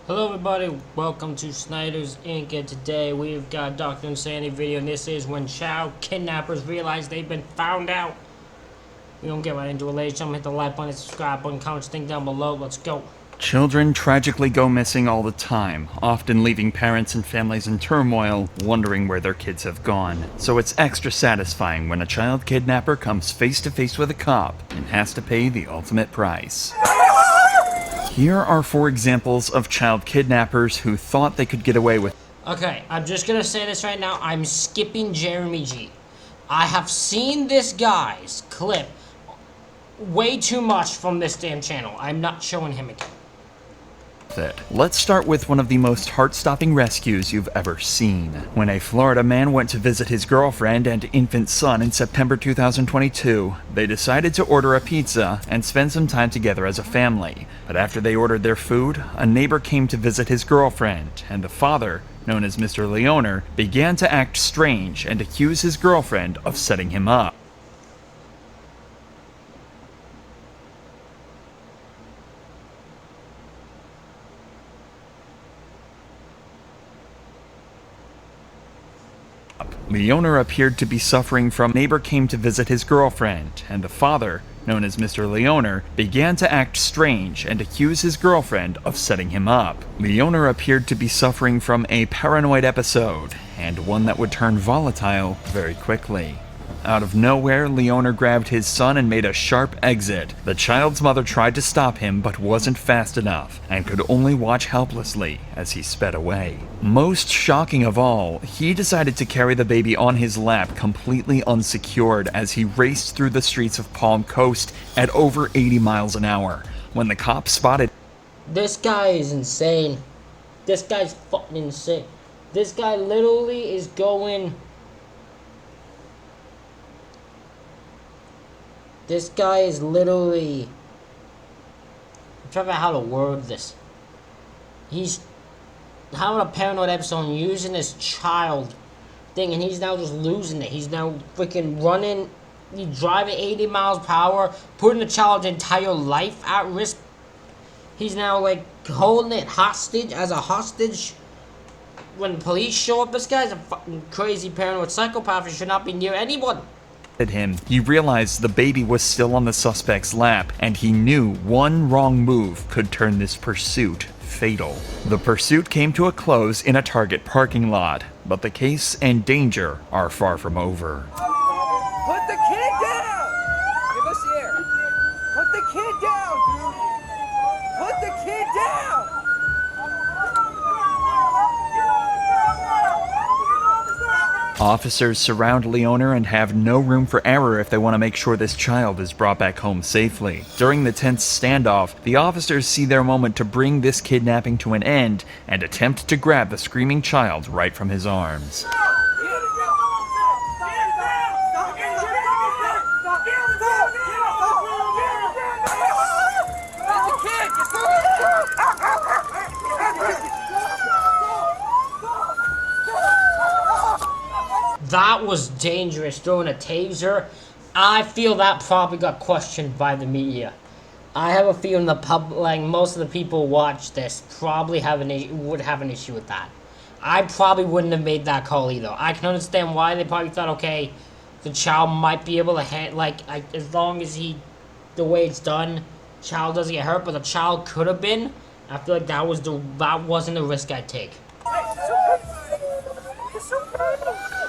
Hello everybody, welcome to Snyder's Inc. And today we've got Dr. Insanity video, and this is when child kidnappers realize they've been found out. We don't get right into it, ladies and gentlemen. Hit the like button, subscribe button, comment, thing down below. Let's go. Children tragically go missing all the time, often leaving parents and families in turmoil, wondering where their kids have gone. So it's extra satisfying when a child kidnapper comes face to face with a cop and has to pay the ultimate price. Here are 4 examples of child kidnappers who thought they could get away with. Okay, I'm just gonna say this right now. I'm skipping Jeremy G. I have seen this guy's clip way too much from this damn channel. I'm not showing him again. Let's start with one of the most heart-stopping rescues you've ever seen. When a Florida man went to visit his girlfriend and infant son in September 2022, they decided to order a pizza and spend some time together as a family. But after they ordered their food, a neighbor came to visit his girlfriend, and the father, known as Mr. Leoner, began to act strange and accuse his girlfriend of setting him up. Leoner appeared to be suffering from. Neighbor came to visit his girlfriend, and the father, known as Mr. Leoner, began to act strange and accuse his girlfriend of setting him up. Leoner appeared to be suffering from a paranoid episode, and one that would turn volatile very quickly. Out of nowhere, Leoner grabbed his son and made a sharp exit. The child's mother tried to stop him but wasn't fast enough and could only watch helplessly as he sped away. Most shocking of all, he decided to carry the baby on his lap completely unsecured as he raced through the streets of Palm Coast at over 80 miles an hour. When the cops spotted, This guy is insane. This guy's fucking insane. This guy literally is going... This guy is literally... I'm trying to figure out how to word this. He's having a paranoid episode and using this child thing, and he's now just losing it. He's now freaking running, he's driving 80 miles per hour, putting the child's entire life at risk. He's now like holding it hostage as a hostage. When police show up, this guy's a fucking crazy paranoid psychopath. He should not be near anyone. him, he realized the baby was still on the suspect's lap, and he knew one wrong move could turn this pursuit fatal. The pursuit came to a close in a Target parking lot, but the case and danger are far from over. Put the kid down! Give us the air. Put the kid down, dude! Put the kid down! Officers surround Leoner and have no room for error if they want to make sure this child is brought back home safely. During the tense standoff, the officers see their moment to bring this kidnapping to an end and attempt to grab the screaming child right from his arms. That was dangerous, throwing a taser. I feel that probably got questioned by the media. I have a feeling the public, like most of the people who watch this, probably would have an issue with that. I probably wouldn't have made that call either. I can understand why they probably thought, okay, the child might be able to as long as the way it's done, child doesn't get hurt, but the child could have been. I feel like that wasn't the risk I'd take.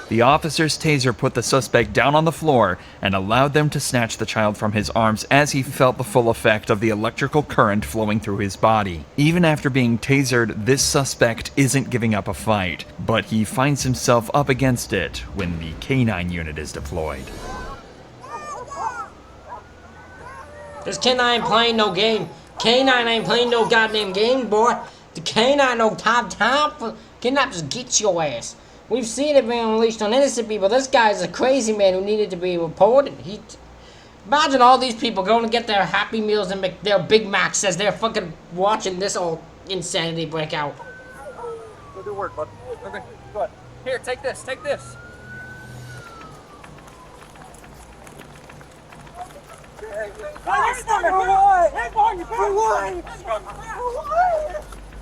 The officer's taser put the suspect down on the floor and allowed them to snatch the child from his arms as he felt the full effect of the electrical current flowing through his body. Even after being tasered, this suspect isn't giving up a fight, but he finds himself up against it when the K9 unit is deployed. This K9 ain't playing no game. K9 ain't playing no goddamn game, boy. The K9 no time for kidnappers get your ass. We've seen it being unleashed on innocent people. This guy's a crazy man who needed to be reported. Imagine all these people going to get their Happy Meals and their Big Macs as they're fucking watching this whole insanity break out. Go do work, bud. Okay, go ahead. Here, take this, take this. For what? For what?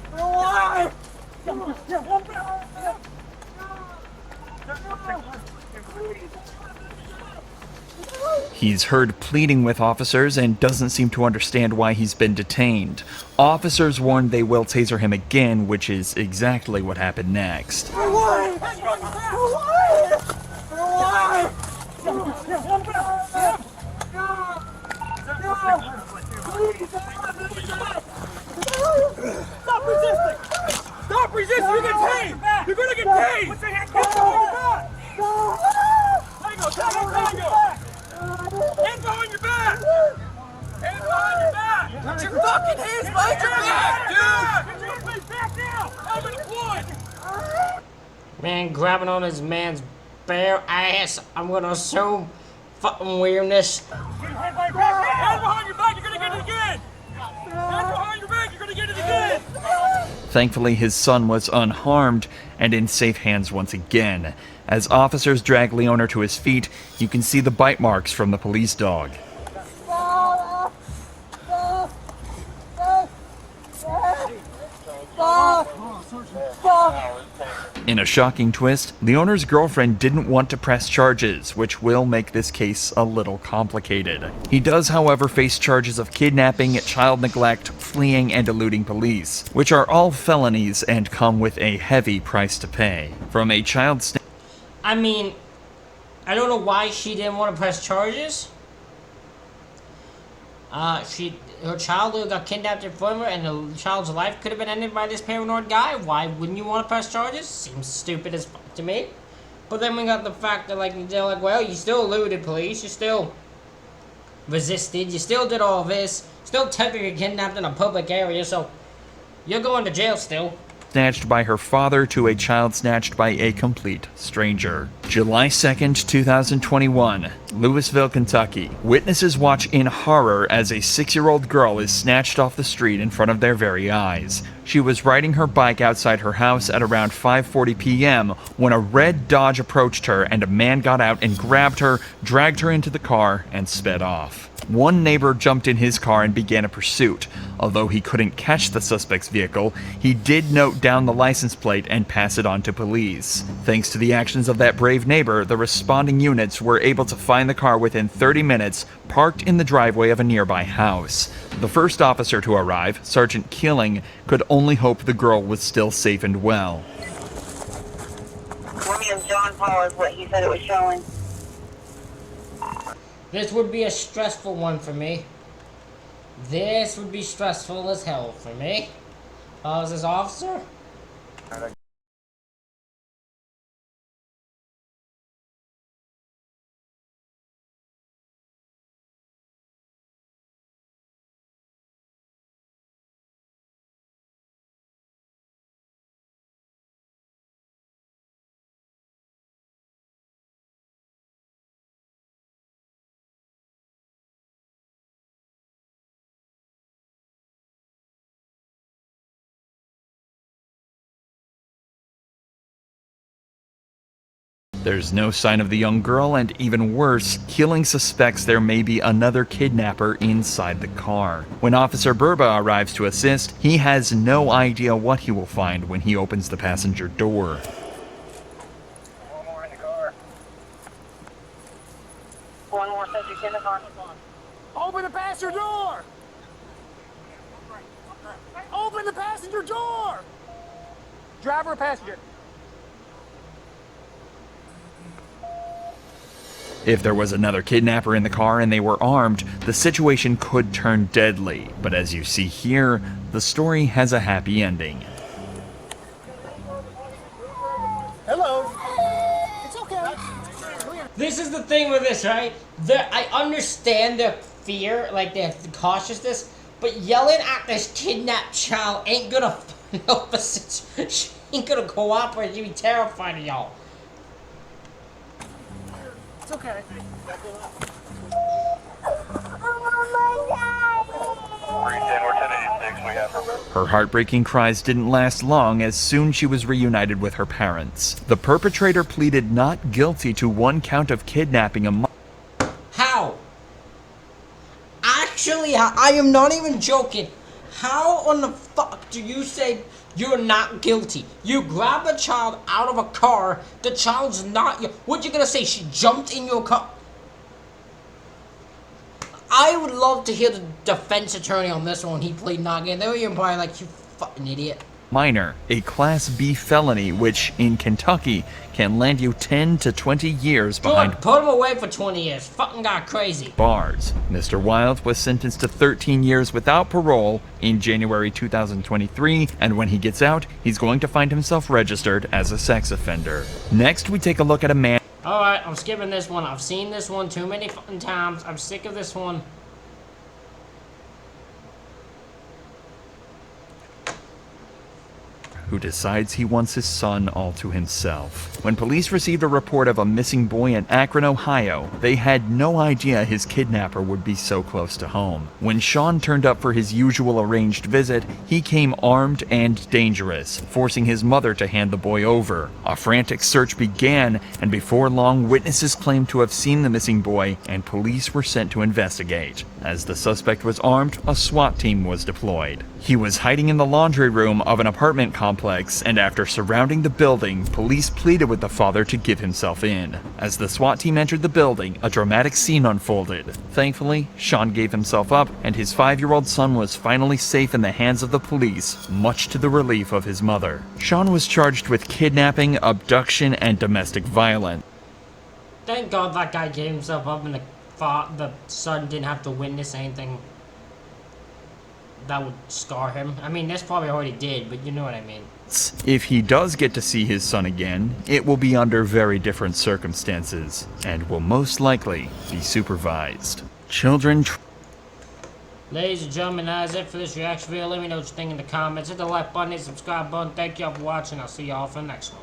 For what? He's heard pleading with officers and doesn't seem to understand why he's been detained. Officers warn they will taser him again, which is exactly what happened next. Stop resisting! Stop resisting! You're getting paid! You're gonna get paid! Put your hands behind your back! Tango! Hands behind your back! Hands behind your back! Put your fucking hands behind your back, dude! Get your hands back now! I'm deployed! Man, grabbing on his man's bare ass. I'm gonna assume fucking weirdness. Hands behind your back! You're gonna get it again! Hands behind your back! You're gonna get it again! Thankfully, his son was unharmed and in safe hands once again. As officers drag Leoner to his feet, you can see the bite marks from the police dog. In a shocking twist, Leoner's girlfriend didn't want to press charges, which will make this case a little complicated. He does, however, face charges of kidnapping, child neglect, fleeing, and eluding police, which are all felonies and come with a heavy price to pay. From a child I mean, I don't know why she didn't want to press charges. Her child got kidnapped in front of her, and the child's life could have been ended by this paranoid guy. Why wouldn't you want to press charges? Seems stupid as fuck to me. But then we got the fact that, like, they're like, well, you still eluded police, you still resisted, you still did all this, still technically kidnapped in a public area, so you're going to jail still. Snatched by her father to a child snatched by a complete stranger. July 2nd, 2021, Louisville, Kentucky. Witnesses watch in horror as a 6-year-old girl is snatched off the street in front of their very eyes. She was riding her bike outside her house at around 5:40 p.m. when a red Dodge approached her and a man got out and grabbed her, dragged her into the car, and sped off. One neighbor jumped in his car and began a pursuit. Although he couldn't catch the suspect's vehicle, he did note down the license plate and pass it on to police. Thanks to the actions of that brave neighbor, the responding units were able to find the car within 30 minutes, parked in the driveway of a nearby house. The first officer to arrive, Sergeant Keeling, could only hope the girl was still safe and well. William John Paul is what he said it was showing. This would be a stressful one for me. This would be stressful as hell for me. If I was this officer. There's no sign of the young girl, and even worse, Keeling suspects there may be another kidnapper inside the car. When Officer Burba arrives to assist, he has no idea what he will find when he opens the passenger door. One more in the car. One more subject in the car. Open the passenger door! Open the passenger door! Driver or passenger? If there was another kidnapper in the car and they were armed, the situation could turn deadly. But as you see here, the story has a happy ending. Hello. It's okay. This is the thing with this, right? I understand their fear, like their cautiousness, but yelling at this kidnapped child ain't gonna help the situation. She ain't gonna cooperate. She'd be terrified of y'all. It's okay. Her heartbreaking cries didn't last long, as soon she was reunited with her parents. The perpetrator pleaded not guilty to 1 count of kidnapping a How? Actually, I am not even joking. How on the fuck do you say you're not guilty? You grab a child out of a car, the child's not your... What you gonna say, she jumped in your car? I would love to hear the defense attorney on this one. He played not guilty. They were even probably like, you fucking idiot. Minor, a Class B felony, which in Kentucky can land you 10 to 20 years behind Good, put him away for 20 years. Fucking got crazy. bars. Mr. Wilde was sentenced to 13 years without parole in January 2023, and when he gets out, he's going to find himself registered as a sex offender. Next, we take a look at a man. Alright, I'm skipping this one. I've seen this one too many fucking times. I'm sick of this one. Who decides he wants his son all to himself. When police received a report of a missing boy in Akron, Ohio, they had no idea his kidnapper would be so close to home. When Sean turned up for his usual arranged visit, he came armed and dangerous, forcing his mother to hand the boy over. A frantic search began, and before long, witnesses claimed to have seen the missing boy, and police were sent to investigate. As the suspect was armed, a SWAT team was deployed. He was hiding in the laundry room of an apartment complex, and after surrounding the building, police pleaded with the father to give himself in. As the SWAT team entered the building, a dramatic scene unfolded. Thankfully, Sean gave himself up, and his 5-year-old son was finally safe in the hands of the police, much to the relief of his mother. Sean was charged with kidnapping, abduction, and domestic violence. Thank God that guy gave himself up and the son didn't have to witness anything that would scar him. I mean, this probably already did, but you know what I mean. If he does get to see his son again, it will be under very different circumstances, and will most likely be supervised. Ladies and gentlemen, that is it for this reaction video. Let me know what you think in the comments. Hit the like button, hit the subscribe button. Thank y'all for watching. I'll see y'all for the next one.